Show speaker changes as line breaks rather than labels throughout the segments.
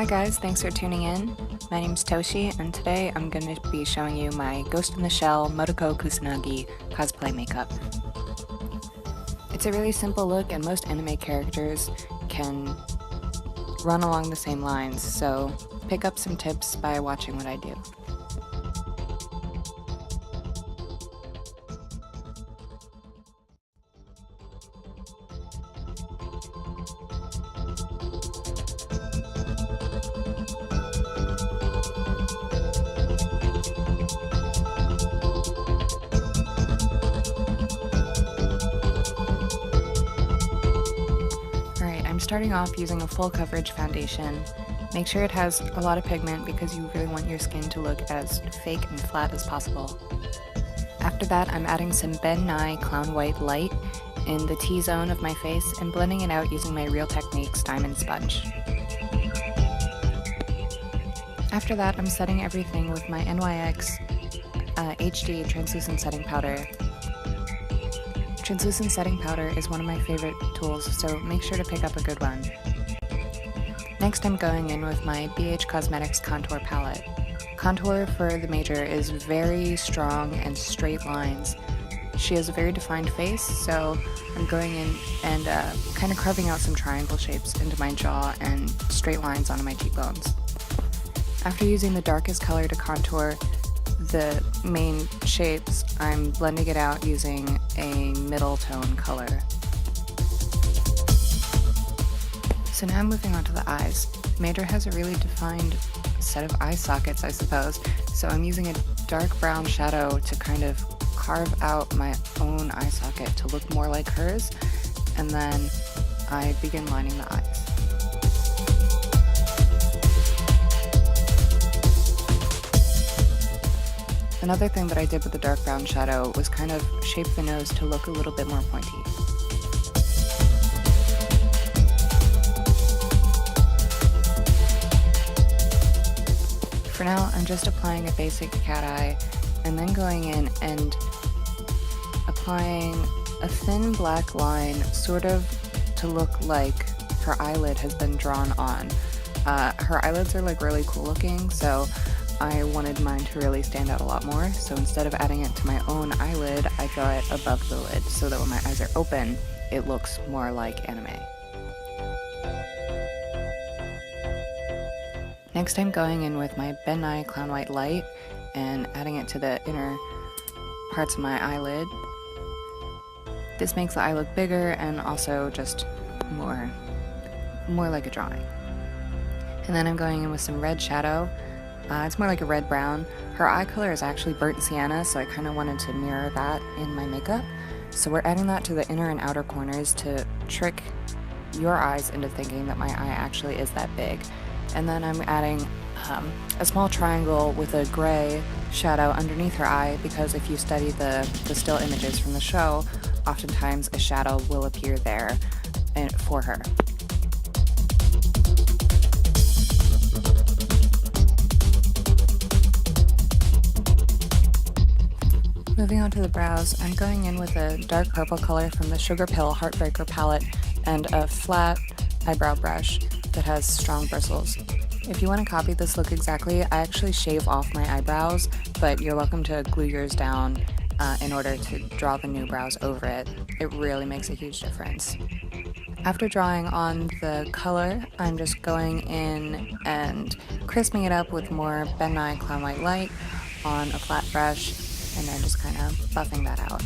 Hi guys, thanks for tuning in. My name's Toshi, and today I'm going to be showing you my Ghost in the Shell Motoko Kusanagi cosplay makeup. It's a really simple look, and most anime characters can run along the same lines, so pick up some tips by watching what I do. I'm starting off using a full coverage foundation. Make sure it has a lot of pigment because you really want your skin to look as fake and flat as possible. After that, I'm adding some Ben Nye CLOWN White Light in the T-zone of my face and blending it out using my Real Techniques Diamond Sponge. After that, I'm setting everything with my NYX HD Translucent Setting Powder. Translucent setting powder is one of my favorite tools, so make sure to pick up a good one. Next, I'm going in with my BH Cosmetics Contour Palette. Contour for the major is very strong and straight lines. She has a very defined face, so I'm going in and kind of carving out some triangle shapes into my jaw and straight lines onto my cheekbones. After using the darkest color to contour the main shapes, I'm blending it out using a middle tone color. So now I'm moving on to the eyes. Major has a really defined set of eye sockets, I suppose, so I'm using a dark brown shadow to kind of carve out my own eye socket to look more like hers, and then I begin lining the eyes. Another thing that I did with the dark brown shadow was kind of shape the nose to look a little bit more pointy. For now, I'm just applying a basic cat eye and then going in and applying a thin black line sort of to look like her eyelid has been drawn on. Her eyelids are like really cool looking, so I wanted mine to really stand out a lot more, so instead of adding it to my own eyelid, I draw it above the lid so that when my eyes are open, it looks more like anime. Next, I'm going in with my Ben Nye CLOWN White Light and adding it to the inner parts of my eyelid. This makes the eye look bigger and also just more like a drawing. And then I'm going in with some red shadow. It's more like a red-brown. Her eye color is actually burnt sienna, so I kind of wanted to mirror that in my makeup. So we're adding that to the inner and outer corners to trick your eyes into thinking that my eye actually is that big. And then I'm adding a small triangle with a gray shadow underneath her eye, because if you study the still images from the show, oftentimes a shadow will appear there for her. Moving on to the brows, I'm going in with a dark purple color from the SUGARPILL HEARTBREAKER palette and a flat eyebrow brush that has strong bristles. If you want to copy this look exactly, I actually shave off my eyebrows, but you're welcome to glue yours down in order to draw the new brows over it. It really makes a huge difference. After drawing on the color, I'm just going in and crisping it up with more Ben Nye CLOWN White Light on a flat brush, and then just kind of buffing that out.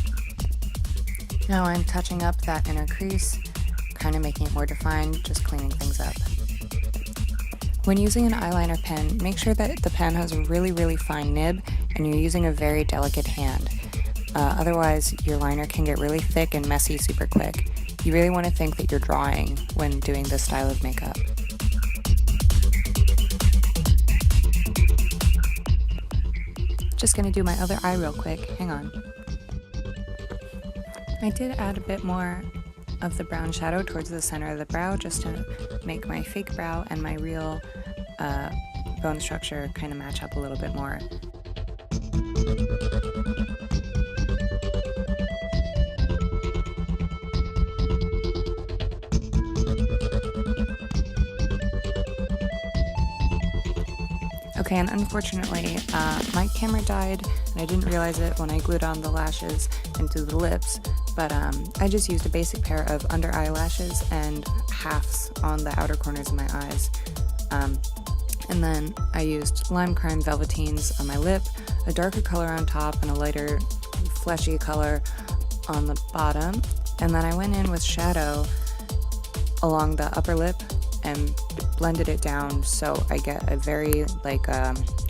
Now I'm touching up that inner crease, kind of making it more defined, just cleaning things up. When using an eyeliner pen, make sure that the pen has a really fine nib and you're using a very delicate hand. Otherwise, your liner can get really thick and messy super quick. You really want to think that you're drawing when doing this style of makeup. Just gonna do my other eye real quick, hang on. I did add a bit more of the brown shadow towards the center of the brow just to make my fake brow and my real bone structure kind of match up a little bit more. Okay, and unfortunately, my camera died, and I didn't realize it when I glued on the lashes into the lips, but I just used a basic pair of under eyelashes and halves on the outer corners of my eyes. And then I used LIMECRIME Velveteens on my lip, a darker color on top, and a lighter fleshy color on the bottom. And then I went in with shadow along the upper lip and blended it down so I get a very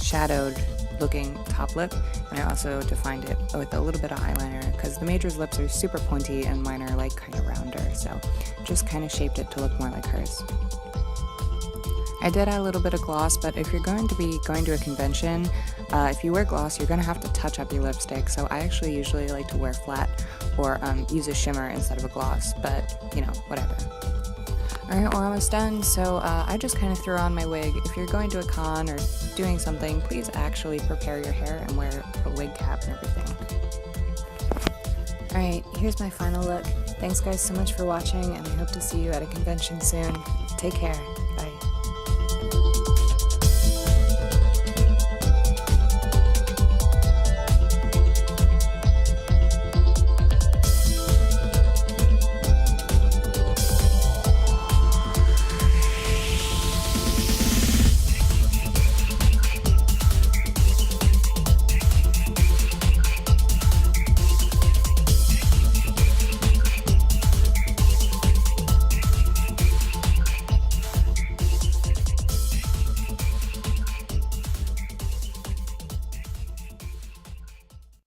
shadowed looking top lip, and I also defined it with a little bit of eyeliner because the Major's lips are super pointy and mine are like kind of rounder, so just kind of shaped it to look more like hers. I did add a little bit of gloss, but if you're going to be going to a convention, if you wear gloss, you're going to have to touch up your lipstick, so I actually usually like to wear flat or use a shimmer instead of a gloss, but you know, whatever. Alright, we're almost done, so I just kind of threw on my wig. If you're going to a con or doing something, please actually prepare your hair and wear a wig cap and everything. Alright, here's my final look. Thanks guys so much for watching, and I hope to see you at a convention soon. Take care.